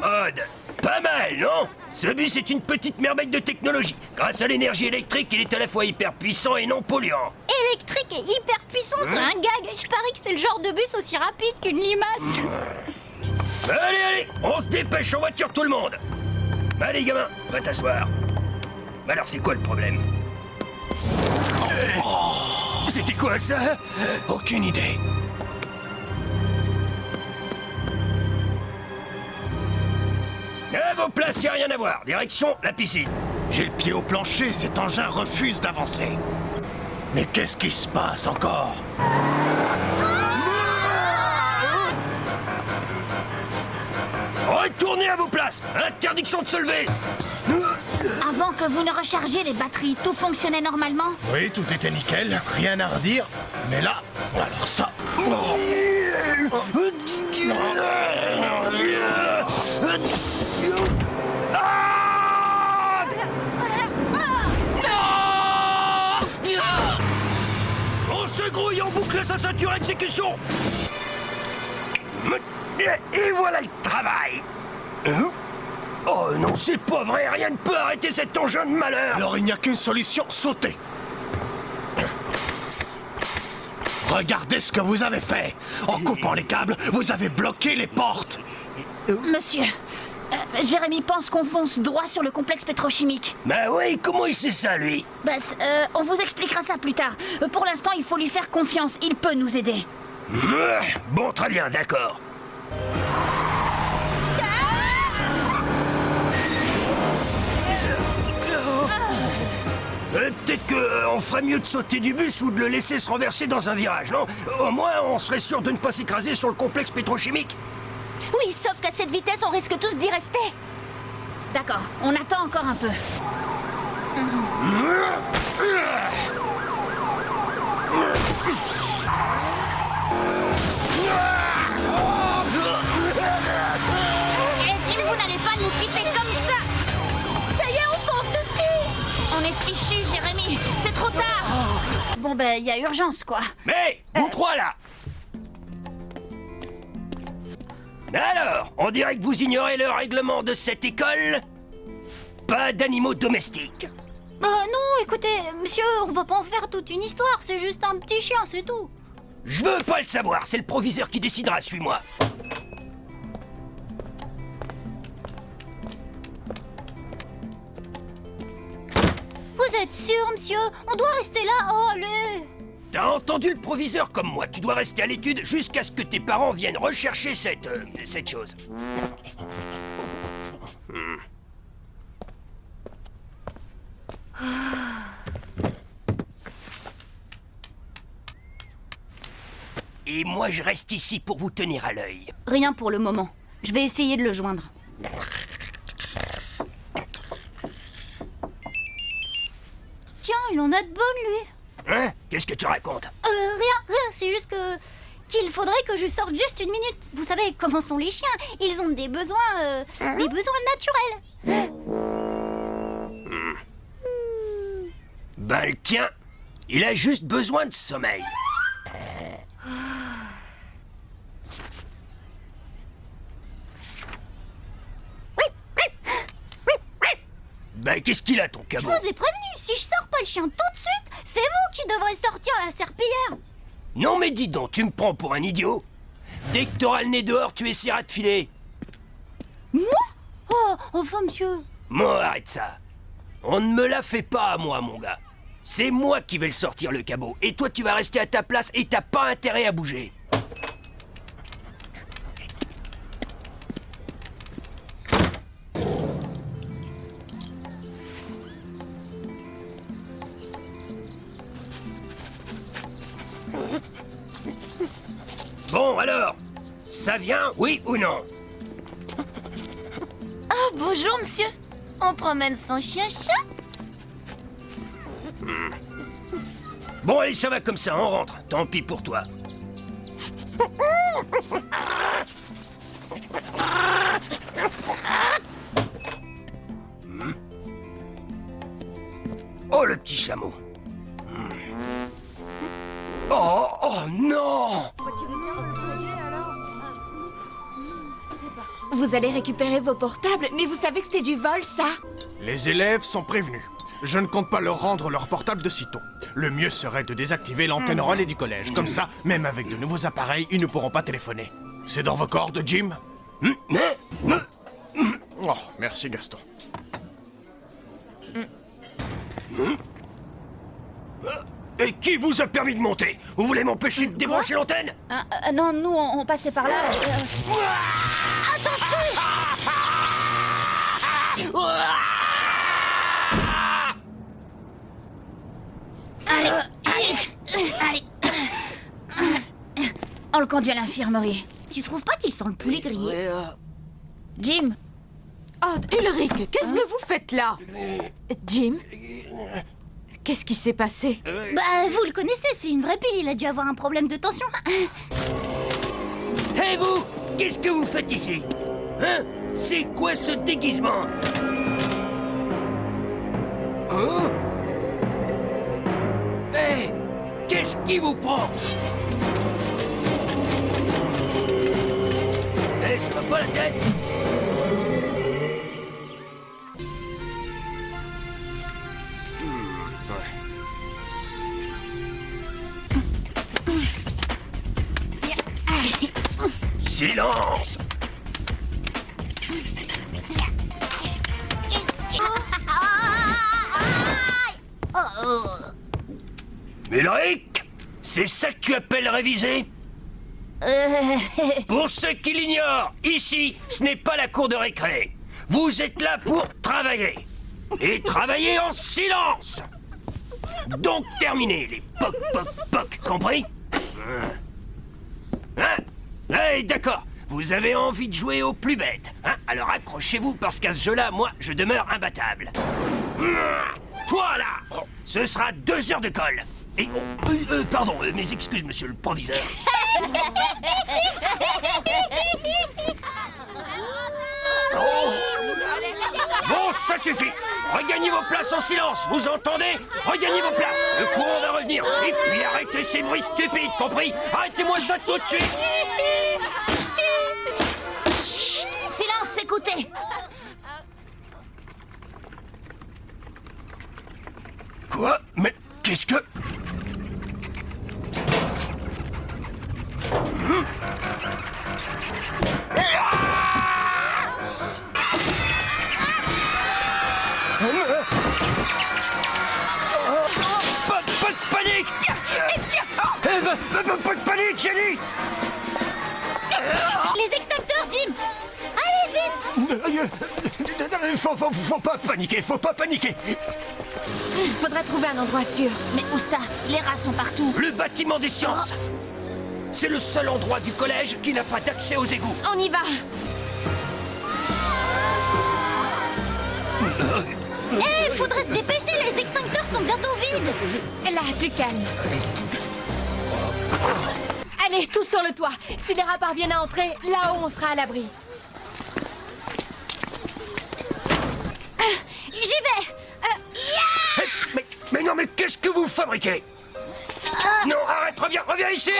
Odd, pas mal, non? Ce bus est une petite merveille de technologie. Grâce à l'énergie électrique, il est à la fois hyper puissant et non polluant. Électrique et hyper puissant, c'est un gag. Je parie que c'est le genre de bus aussi rapide qu'une limace. Allez, on se dépêche en voiture tout le monde. Allez gamin, va t'asseoir. Alors c'est quoi le problème? C'était quoi ça? Aucune idée. À vos places, y a rien à voir. Direction, la piscine. J'ai le pied au plancher, cet engin refuse d'avancer. Mais qu'est-ce qui se passe encore? Retournez à vos places. Interdiction de se lever. Avant que vous ne rechargiez les batteries, tout fonctionnait normalement? Oui, tout était nickel, rien à redire. Mais là, alors ça... On se grouille, on boucle sa ceinture exécution. Et voilà le travail. Oh non, c'est pas vrai, rien ne peut arrêter cet engin de malheur. Alors il n'y a qu'une solution, sauter. Regardez ce que vous avez fait. En coupant les câbles, vous avez bloqué les portes. Monsieur, Jérémy pense qu'on fonce droit sur le complexe pétrochimique. Bah oui, comment il sait ça, lui? On vous expliquera ça plus tard. Pour l'instant, il faut lui faire confiance. Il peut nous aider. Bon, très bien, d'accord. Peut-être qu'on ferait mieux de sauter du bus ou de le laisser se renverser dans un virage, non? Au moins, on serait sûr de ne pas s'écraser sur le complexe pétrochimique. Oui, sauf qu'à cette vitesse, on risque tous d'y rester. D'accord, on attend encore un peu. Et vous n'allez pas nous quitter comme ça. Ça y est, on fonce dessus. On est fichus, Jérémy. C'est trop tard. Bon, il y a urgence, quoi. Mais, vous trois là! Alors, on dirait que vous ignorez le règlement de cette école? Pas d'animaux domestiques. Non, écoutez, monsieur, on va pas en faire toute une histoire. C'est juste un petit chien, c'est tout. Je veux pas le savoir, c'est le proviseur qui décidera, suis-moi. Vous êtes sûr, monsieur? On doit rester là? Oh, allez! T'as entendu le proviseur comme moi, tu dois rester à l'étude jusqu'à ce que tes parents viennent rechercher cette chose. Et moi je reste ici pour vous tenir à l'œil. Rien pour le moment. Je vais essayer de le joindre. Tiens, il en a de bonnes, lui. Hein? Qu'est-ce que tu racontes? Rien, c'est juste qu'il faudrait que je sorte juste une minute. Vous savez comment sont les chiens? Ils ont des besoins naturels. Ben le tien, il a juste besoin de sommeil. Ben qu'est-ce qu'il a ton Je cabot? vous ai prévenu, si je sors pas le chien tout de suite, c'est vous qui devrez sortir la serpillière. Non mais dis donc, tu me prends pour un idiot? Dès que t'auras le nez dehors, tu essaieras de filer. Moi? Oh, enfin, monsieur. Moi, arrête ça. On ne me la fait pas à moi, mon gars. C'est moi qui vais le sortir, le cabot. Et toi, tu vas rester à ta place et t'as pas intérêt à bouger. Bon, alors, ça vient, oui ou non? Oh, bonjour, monsieur. On promène son chien-chien? Bon, allez, ça va comme ça, on rentre. Tant pis pour toi. Oh, le petit chameau. Oh non! Tu veux bien reposer alors? Vous allez récupérer vos portables, mais vous savez que c'est du vol, ça? Les élèves sont prévenus. Je ne compte pas leur rendre leur portable de sitôt. Le mieux serait de désactiver l'antenne relais du collège. Comme ça, même avec de nouveaux appareils, ils ne pourront pas téléphoner. C'est dans vos cordes, Jim? Oh, merci, Gaston. Et qui vous a permis de monter? Vous voulez m'empêcher de débrancher l'antenne? Non, nous, on passait par là. Allez. On le conduit à l'infirmerie. Tu trouves pas qu'il sent le poulet grillé? Jim? Oh, Ulrich, qu'est-ce que vous faites là? Jim? Qu'est-ce qui s'est passé? Bah, vous le connaissez, c'est une vraie pile, il a dû avoir un problème de tension. Hé vous! Qu'est-ce que vous faites ici? Hein? C'est quoi ce déguisement? Oh? Hé! Qu'est-ce qui vous prend? Hé, ça va pas la tête? Silence! Ulrich, c'est ça que tu appelles réviser? Pour ceux qui l'ignorent, ici, ce n'est pas la cour de récré. Vous êtes là pour travailler. Et travailler en silence. Donc terminé, les poc, poc, poc, compris? Hein? Hey, d'accord. Vous avez envie de jouer au plus bête, hein? Alors accrochez-vous parce qu'à ce jeu-là, moi, je demeure imbattable. Toi, là, ce sera 2 heures de colle. Et... pardon, mes excuses, monsieur le proviseur. Bon, ça suffit. Regagnez vos places en silence, vous entendez? Regagnez vos places, le courant va revenir. Et puis arrêtez ces bruits stupides, compris? Arrêtez-moi ça tout de suite. Chut, silence, écoutez. Quoi? Mais qu'est-ce que... Pas de panique! Pas de panique, j'ai dit! Les extincteurs, Jim. Allez, vite. Faut pas paniquer, faut pas paniquer! Faudrait trouver un endroit sûr. Mais où ça? Les rats sont partout. Le bâtiment des sciences! C'est le seul endroit du collège qui n'a pas d'accès aux égouts. On y va. Faudrait se dépêcher, les extincteurs sont bientôt vides. Là, du calme. Allez, tous sur le toit. Si les rats parviennent à entrer, là-haut, on sera à l'abri. J'y vais. Mais non, mais qu'est-ce que vous fabriquez? Non, arrête, reviens ici!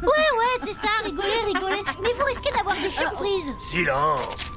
Ouais, c'est ça, rigolez. Mais vous risquez d'avoir des surprises. Silence!